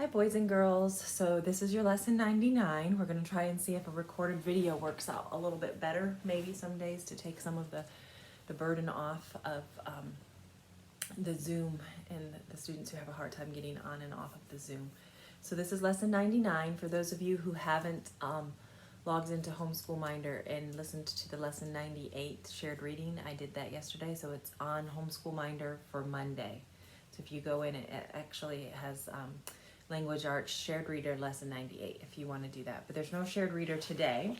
Hi boys and girls, so this is your lesson 99. We're going to try and see if a recorded video works out a little bit better, maybe some days, to take some of the burden off of the Zoom and the students who have a hard time getting on and off of the Zoom. So this is lesson 99. For those of you who haven't logged into Homeschool Minder and listened to the lesson 98 shared reading, I did that yesterday, so it's on Homeschool Minder for Monday. So if you go in, it actually has Language Arts Shared Reader Lesson 98 if you want to do that. But there's no shared reader today.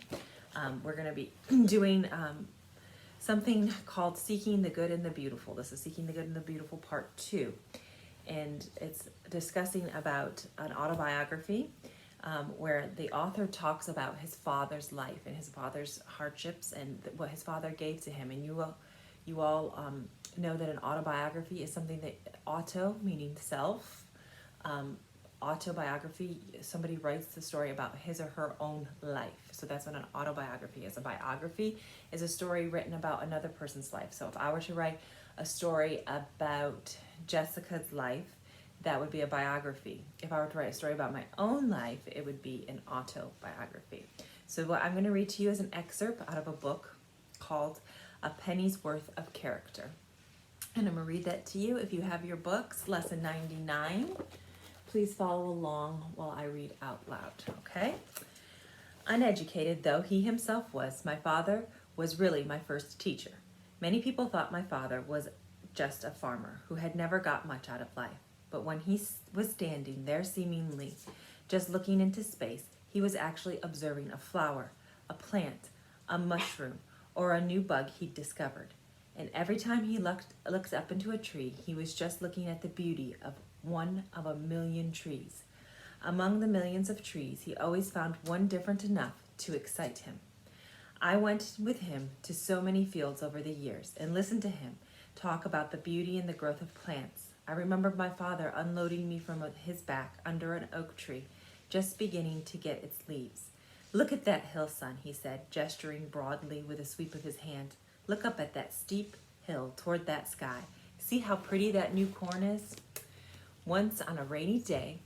We're going to be doing something called Seeking the Good and the Beautiful. This is Seeking the Good and the Beautiful Part 2. And it's discussing about an autobiography where the author talks about his father's life and his father's hardships and what his father gave to him. And you all know that an autobiography is something that auto, meaning self, autobiography, somebody writes the story about his or her own life. So that's what an autobiography is. A biography is a story written about another person's life. So if I were to write a story about Jessica's life, that would be a biography. If I were to write a story about my own life, it would be an autobiography. So what I'm going to read to you is an excerpt out of a book called A Penny's Worth of Character. And I'm going to read that to you. If you have your books, lesson 99, please follow along while I read out loud, okay? Uneducated though he himself was, my father was really my first teacher. Many people thought my father was just a farmer who had never got much out of life. But when he was standing there seemingly just looking into space, he was actually observing a flower, a plant, a mushroom, or a new bug he'd discovered. And every time he looks up into a tree, he was just looking at the beauty of one of a million trees. Among the millions of trees, he always found one different enough to excite him. I went with him to so many fields over the years and listened to him talk about the beauty and the growth of plants. I remember my father unloading me from his back under an oak tree, just beginning to get its leaves. Look at that hill, son, he said, gesturing broadly with a sweep of his hand. Look up at that steep hill toward that sky. See how pretty that new corn is? Once on a rainy day,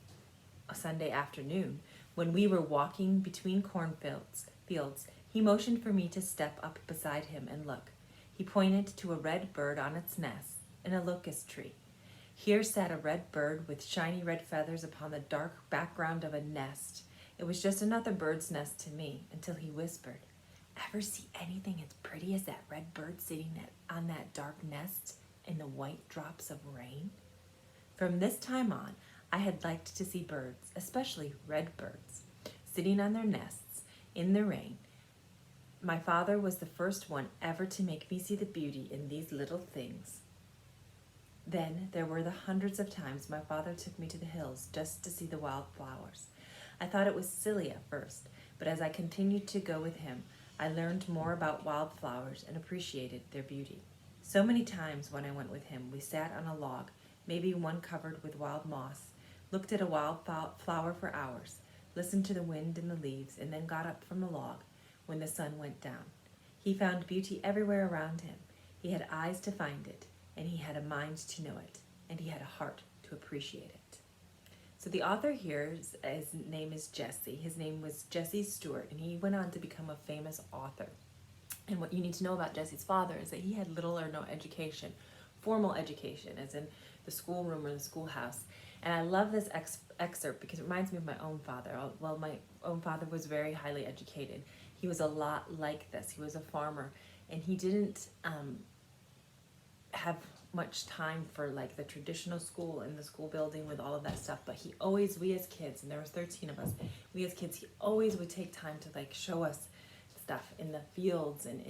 a Sunday afternoon, when we were walking between cornfields, he motioned for me to step up beside him and look. He pointed to a red bird on its nest in a locust tree. Here sat a red bird with shiny red feathers upon the dark background of a nest. It was just another bird's nest to me until he whispered, "Ever see anything as pretty as that red bird sitting on that dark nest in the white drops of rain?" From this time on, I had liked to see birds, especially red birds, sitting on their nests in the rain. My father was the first one ever to make me see the beauty in these little things. Then there were the hundreds of times my father took me to the hills just to see the wildflowers. I thought it was silly at first, but as I continued to go with him, I learned more about wildflowers and appreciated their beauty. So many times when I went with him, we sat on a log, maybe one covered with wild moss, looked at a wild flower for hours, listened to the wind and the leaves, and then got up from the log when the sun went down. He found beauty everywhere around him. He had eyes to find it, and he had a mind to know it, and he had a heart to appreciate it. So the author here, his name is Jesse. His name was Jesse Stewart, and he went on to become a famous author. And what you need to know about Jesse's father is that he had little or no education, formal education, as in the schoolroom or the schoolhouse. And I love this excerpt because it reminds me of my own father. Well, my own father was very highly educated. He was a lot like this. He was a farmer, and he didn't have much time for like the traditional school and the school building with all of that stuff, but we as kids, and there was 13 of us, we as kids, he always would take time to like show us stuff in the fields and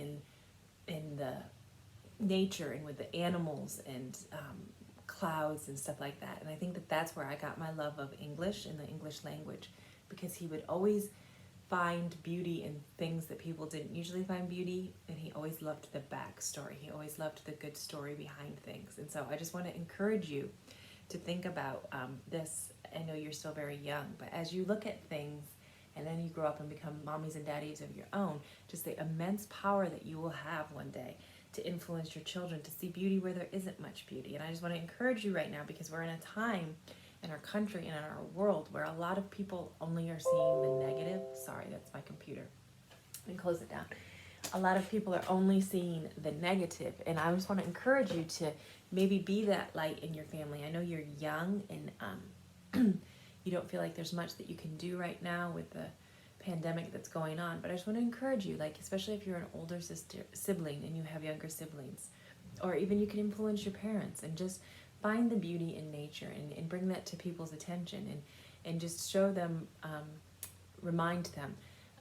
in the nature and with the animals and clouds and stuff like that. And I think that that's where I got my love of English and the English language, because he would always find beauty in things that people didn't usually find beauty, and he always loved the backstory. He always loved the good story behind things. And so I just want to encourage you to think about this. I know you're still very young, but as you look at things and then you grow up and become mommies and daddies of your own, just the immense power that you will have one day to influence your children to see beauty where there isn't much beauty. And I just want to encourage you right now, because we're in a time in our country and in our world where a lot of people only are seeing the negative. Sorry, that's my computer. Let me close it down. A lot of people are only seeing the negative, and I just want to encourage you to maybe be that light in your family. I know you're young and you don't feel like there's much that you can do right now with the pandemic that's going on, but I just want to encourage you, like, especially if you're an older sibling and you have younger siblings, or even you can influence your parents and just find the beauty in nature and bring that to people's attention and just show them, remind them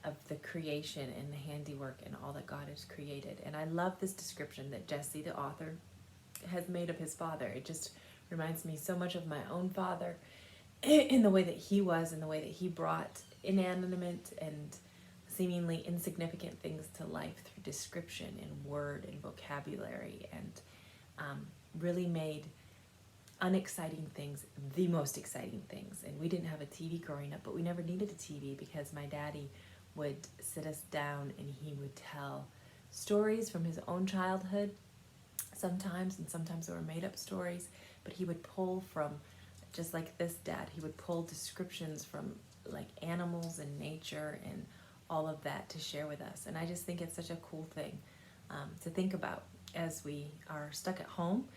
of the creation and the handiwork and all that God has created. And I love this description that Jesse, the author, has made of his father. It just reminds me so much of my own father in the way that he was, in the way that he brought inanimate and seemingly insignificant things to life through description and word and vocabulary, and really made unexciting things the most exciting things. And we didn't have a TV growing up, but we never needed a TV because my daddy would sit us down and he would tell stories from his own childhood sometimes, and sometimes they were made up stories, but he would pull from, just like this dad, he would pull descriptions from like animals and nature and all of that to share with us. And I just think it's such a cool thing to think about as we are stuck at home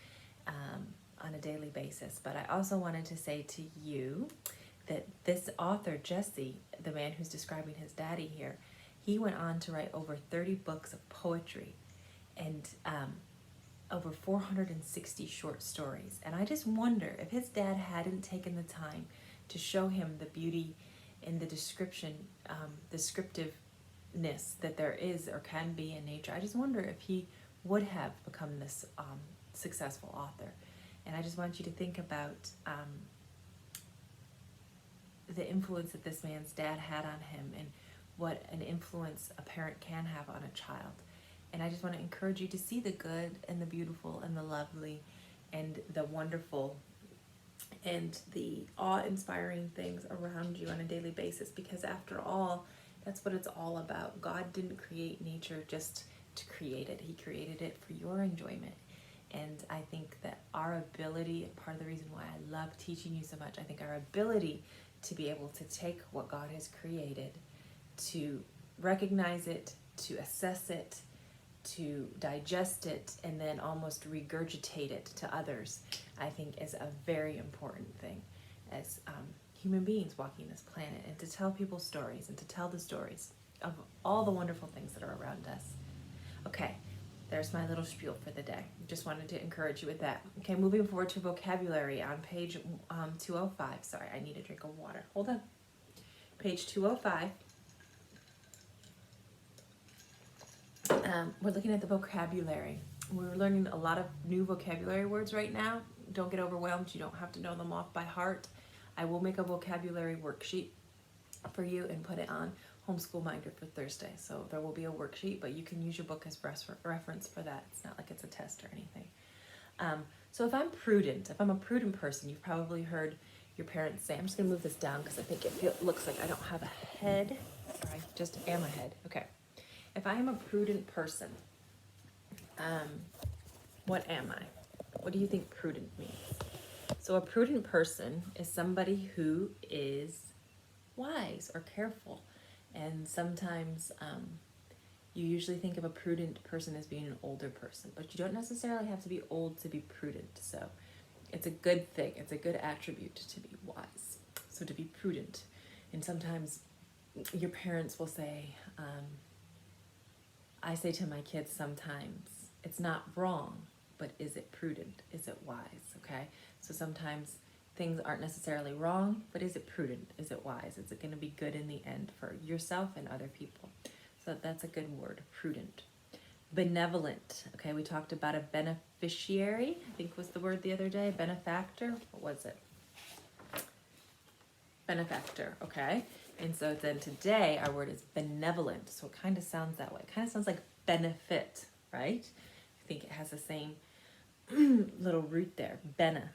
on a daily basis. But I also wanted to say to you that this author, Jesse, the man who's describing his daddy here, he went on to write over 30 books of poetry and over 460 short stories. And I just wonder if his dad hadn't taken the time to show him the beauty in the descriptiveness that there is or can be in nature. I just wonder if he would have become this successful author. And I just want you to think about the influence that this man's dad had on him and what an influence a parent can have on a child. And I just want to encourage you to see the good and the beautiful and the lovely and the wonderful and the awe-inspiring things around you on a daily basis, because after all, that's what it's all about. God didn't create nature just to create it. He created it for your enjoyment. And I think that our ability, part of the reason why I love teaching you so much, I think our ability to be able to take what God has created, to recognize it, to assess it, to digest it, and then almost regurgitate it to others, I think is a very important thing as human beings walking this planet, and to tell people stories and to tell the stories of all the wonderful things that are around us. Okay, there's my little spiel for the day. Just wanted to encourage you with that. Okay, moving forward to vocabulary on page 205. Sorry, I need a drink of water. Hold on. Page 205. We're looking at the vocabulary. We're learning a lot of new vocabulary words right now. Don't get overwhelmed. You don't have to know them off by heart. I will make a vocabulary worksheet for you and put it on Homeschool Minder for Thursday. So there will be a worksheet, but you can use your book as reference for that. It's not like it's a test or anything. So if I'm a prudent person, you've probably heard your parents say, I'm just going to move this down because I think it looks like I don't have a head. Or I just am a head. Okay. If I am a prudent person, what am I? What do you think prudent means? So a prudent person is somebody who is wise or careful. And sometimes you usually think of a prudent person as being an older person, but you don't necessarily have to be old to be prudent. So it's a good thing. It's a good attribute to be wise. So to be prudent. And sometimes your parents will say, I say to my kids sometimes, it's not wrong, but is it prudent? Is it wise? Okay? So sometimes things aren't necessarily wrong, but is it prudent? Is it wise? Is it going to be good in the end for yourself and other people? So that's a good word, prudent. Benevolent. Okay, we talked about a beneficiary, I think was the word the other day. Benefactor. What was it? Benefactor. Okay. And so then today our word is benevolent. So it kind of sounds that way. It kind of sounds like benefit, right? I think it has the same little root there. Bena.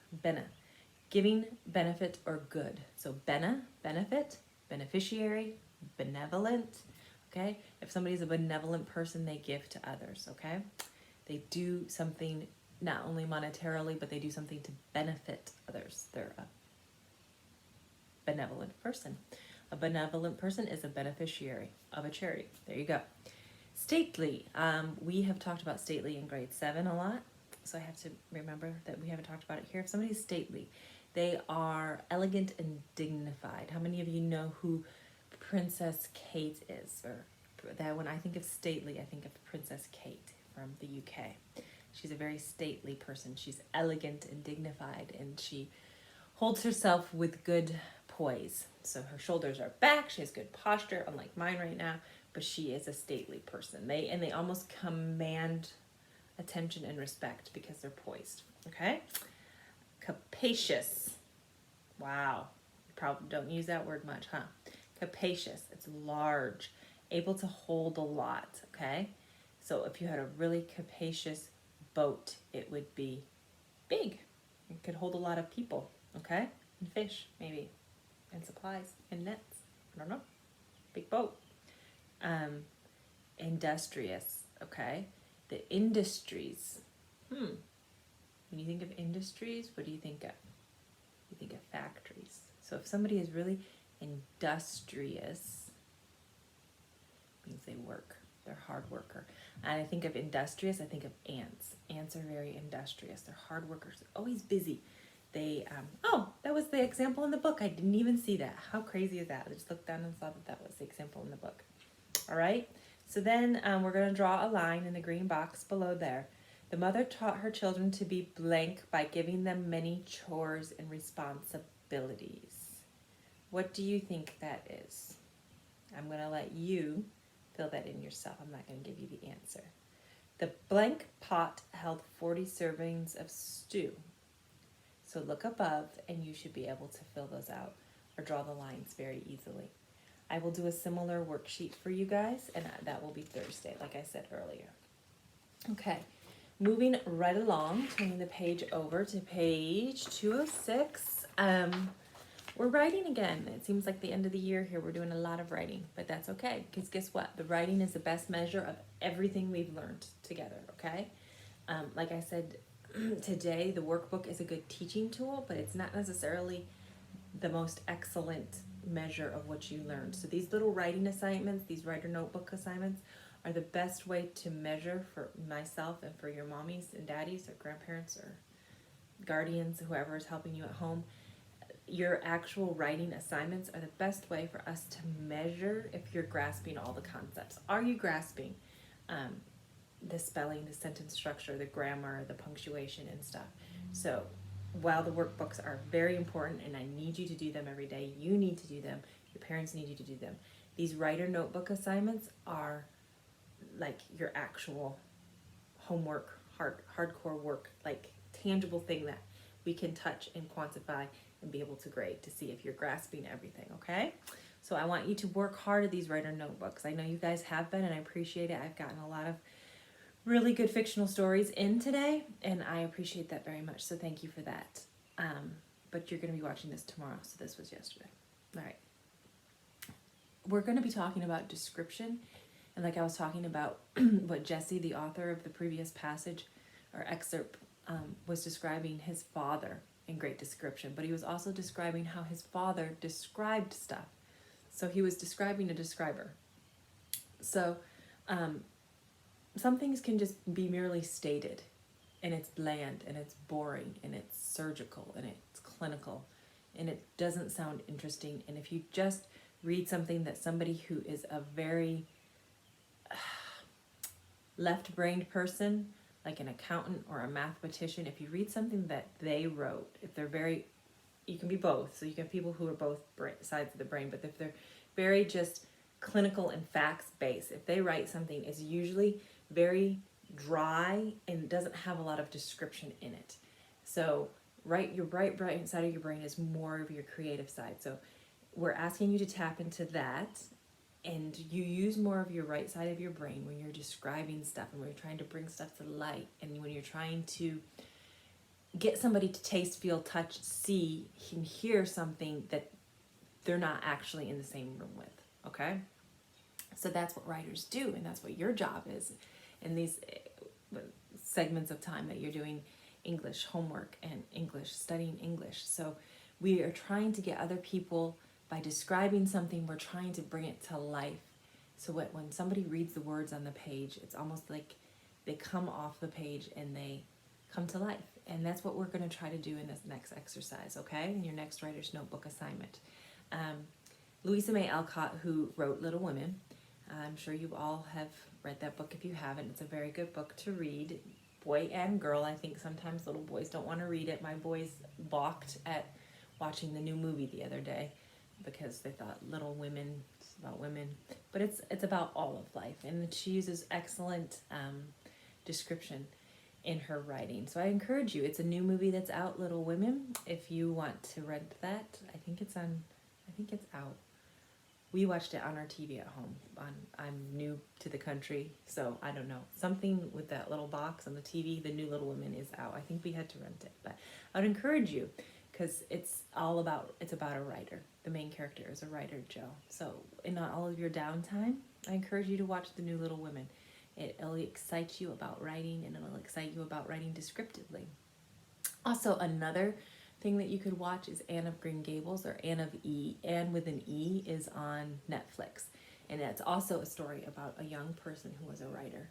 Giving benefit or good. So benefit, beneficiary, benevolent. Okay? If somebody's a benevolent person, they give to others. Okay? They do something not only monetarily, but they do something to benefit others. They're benevolent person. A benevolent person is a beneficiary of a charity. There you go. Stately. We have talked about stately in grade 7 a lot, so I have to remember that we haven't talked about it here. If somebody's stately, they are elegant and dignified. How many of you know who Princess Kate is? Or that when I think of stately, I think of Princess Kate from the UK. She's a very stately person. She's elegant and dignified, and she holds herself with good poise. So her shoulders are back. She has good posture, unlike mine right now, but she is a stately person. They almost command attention and respect because they're poised. Okay? Capacious. Wow. You probably don't use that word much, huh? Capacious. It's large, able to hold a lot. Okay? So if you had a really capacious boat, it would be big. It could hold a lot of people. Okay? And fish, maybe. And supplies and nets. I don't know. Big boat. Industrious. Okay? The industries. When you think of industries, what do you think of? You think of factories. So if somebody is really industrious, it means they work. They're a hard worker. And I think of industrious, I think of ants. Ants are very industrious. They're hard workers. They're always busy. They, that was the example in the book. I didn't even see that. How crazy is that? I just looked down and saw that that was the example in the book. All right. So then we're going to draw a line in the green box below there. The mother taught her children to be blank by giving them many chores and responsibilities. What do you think that is? I'm going to let you fill that in yourself. I'm not going to give you the answer. The blank pot held 40 servings of stew. So look above and you should be able to fill those out or draw the lines very easily. I will do a similar worksheet for you guys, and that will be Thursday, like I said earlier. Okay, moving right along, turning the page over to page 206. We're writing again. It seems like the end of the year here, we're doing a lot of writing, but that's okay, because guess what? The writing is the best measure of everything we've learned together, okay? Like I said today, the workbook is a good teaching tool, but it's not necessarily the most excellent measure of what you learned. So these little writing assignments, these writer notebook assignments, are the best way to measure for myself and for your mommies and daddies or grandparents or guardians, whoever is helping you at home. Your actual writing assignments are the best way for us to measure if you're grasping all the concepts. Are you grasping the spelling, the sentence structure, the grammar, the punctuation and stuff? So while the workbooks are very important and I need you to do them every day, you need to do them, your parents need you to do them. These writer notebook assignments are like your actual homework, hardcore work, like tangible thing that we can touch and quantify and be able to grade to see if you're grasping everything, okay? So I want you to work hard at these writer notebooks. I know you guys have been, and I appreciate it. I've gotten a lot of really good fictional stories in today, and I appreciate that very much, so thank you for that. But you're going to be watching this tomorrow, so this was yesterday. All right. We're going to be talking about description, and like I was talking about what Jesse, the author of the previous passage or excerpt, was describing his father in great description, but he was also describing how his father described stuff. So he was describing a describer. So some things can just be merely stated, and it's bland, and it's boring, and it's surgical, and it's clinical, and it doesn't sound interesting. And if you just read something that somebody who is a very left-brained person, like an accountant or a mathematician, if you read something that they wrote, if they're very, you can be both, so you can have people who are both sides of the brain, but if they're very just clinical and facts-based, if they write something, it's usually very dry and doesn't have a lot of description in it. So your bright side of your brain is more of your creative side. So we're asking you to tap into that, and you use more of your right side of your brain when you're describing stuff and when you're trying to bring stuff to light, and when you're trying to get somebody to taste, feel, touch, see, and hear something that they're not actually in the same room with, okay? So that's what writers do, and that's what your job is in these segments of time that you're doing English homework and English, studying English. So We are trying to get other people, by describing something, we're trying to bring it to life. So when somebody reads the words on the page, it's almost like they come off the page and they come to life. And that's what we're going to try to do in this next exercise, okay? In your next writer's notebook assignment. Louisa May Alcott, who wrote Little Women, I'm sure you all have read that book. If you haven't, it's a very good book to read, boy and girl. I think sometimes little boys don't want to read it. My boys balked at watching the new movie the other day because they thought Little Women, it's about women, but it's about all of life, and she uses excellent description in her writing. So I encourage you. It's a new movie that's out, Little Women. If you want to rent that, I think it's out. We watched it on our TV at home. I'm new to the country, so I don't know. Something with that little box on the TV, the new Little Women is out. I think we had to rent it, but I would encourage you, because it's about a writer. The main character is a writer, Joe. So in all of your downtime, I encourage you to watch the new Little Women. It'll excite you about writing, and it'll excite you about writing descriptively. Also, another thing that you could watch is Anne of Green Gables, or Anne of E. Anne with an E is on Netflix. And it's also a story about a young person who was a writer.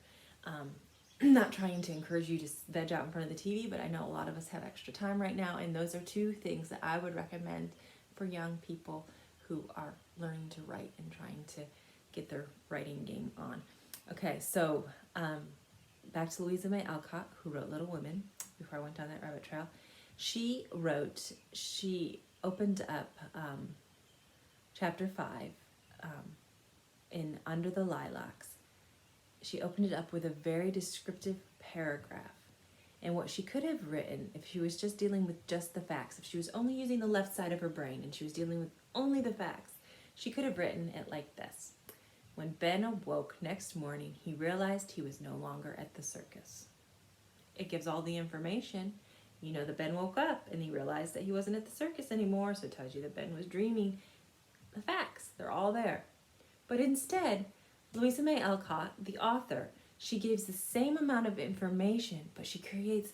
Not trying to encourage you to veg out in front of the TV, but I know a lot of us have extra time right now, and those are two things that I would recommend for young people who are learning to write and trying to get their writing game on. Okay, so back to Louisa May Alcott, who wrote Little Women, before I went down that rabbit trail. She opened up chapter 5 in Under the Lilacs. She opened it up with a very descriptive paragraph. And what she could have written, if she was just dealing with just the facts, if she was only using the left side of her brain and she was dealing with only the facts, she could have written it like this. When Ben awoke next morning, he realized he was no longer at the circus. It gives all the information. You know that Ben woke up and he realized that he wasn't at the circus anymore, so it tells you that Ben was dreaming. The facts, they're all there. But instead, Louisa May Alcott, the author, she gives the same amount of information, but she creates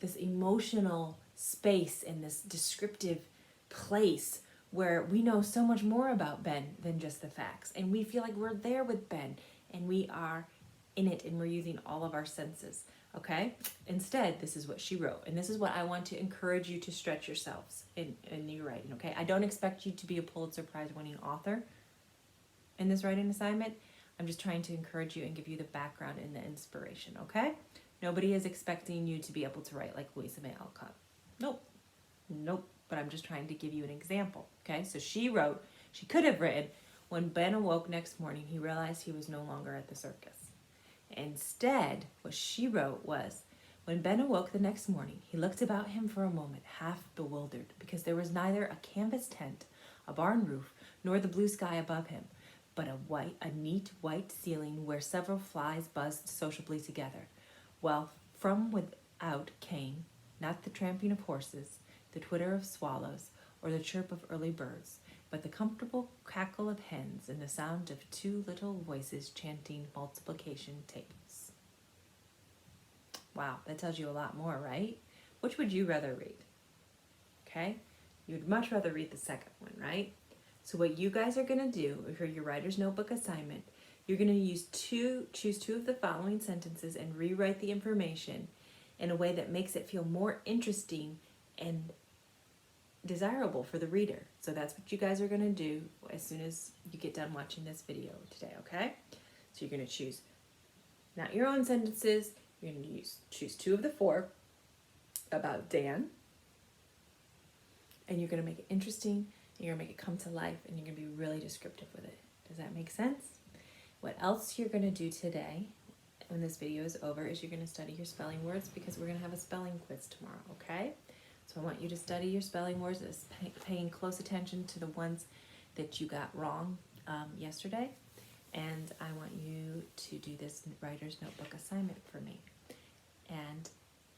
this emotional space and this descriptive place where we know so much more about Ben than just the facts. And we feel like we're there with Ben and we are in it and we're using all of our senses. Okay? Instead, this is what she wrote. And this is what I want to encourage you to stretch yourselves in your writing. Okay? I don't expect you to be a Pulitzer Prize winning author in this writing assignment. I'm just trying to encourage you and give you the background and the inspiration. Okay? Nobody is expecting you to be able to write like Louisa May Alcott. Nope. But I'm just trying to give you an example. Okay? So she could have written, when Ben awoke next morning, he realized he was no longer at the circus. Instead, what she wrote was, when Ben awoke the next morning, he looked about him for a moment, half bewildered, because there was neither a canvas tent, a barn roof, nor the blue sky above him, but a neat white ceiling where several flies buzzed sociably together, while from without came, not the tramping of horses, the twitter of swallows, or the chirp of early birds, but the comfortable cackle of hens and the sound of two little voices chanting multiplication tables. Wow, that tells you a lot more, right? Which would you rather read? Okay? You'd much rather read the second one, right? So what you guys are going to do for your writer's notebook assignment, you're going to choose two of the following sentences and rewrite the information in a way that makes it feel more interesting and desirable for the reader. So that's what you guys are going to do as soon as you get done watching this video today, okay? So you're going to choose not your own sentences, you're going to choose two of the four about Dan, and you're going to make it interesting, and you're going to make it come to life, and you're going to be really descriptive with it. Does that make sense? What else you're going to do today when this video is over is you're going to study your spelling words, because we're going to have a spelling quiz tomorrow, okay? So I want you to study your spelling words, paying close attention to the ones that you got wrong yesterday. And I want you to do this writer's notebook assignment for me. And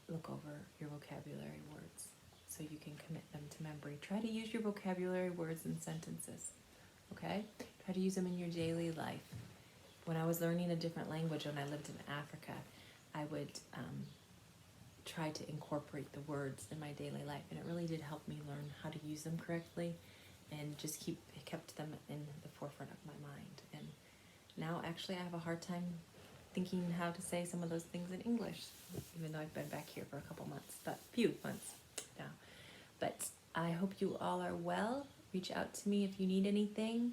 look over your vocabulary words so you can commit them to memory. Try to use your vocabulary words in sentences, okay? Try to use them in your daily life. When I was learning a different language when I lived in Africa, I would tried to incorporate the words in my daily life, and it really did help me learn how to use them correctly, and just kept them in the forefront of my mind. And now actually I have a hard time thinking how to say some of those things in English, even though I've been back here for a couple months, but few months now. But I hope you all are well. Reach out to me if you need anything.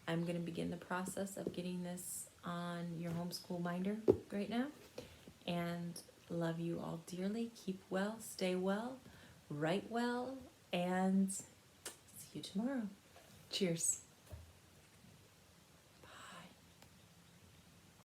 I'm going to begin the process of getting this on your homeschool binder right now. And love you all dearly. Keep well, stay well, write well, and see you tomorrow. Cheers.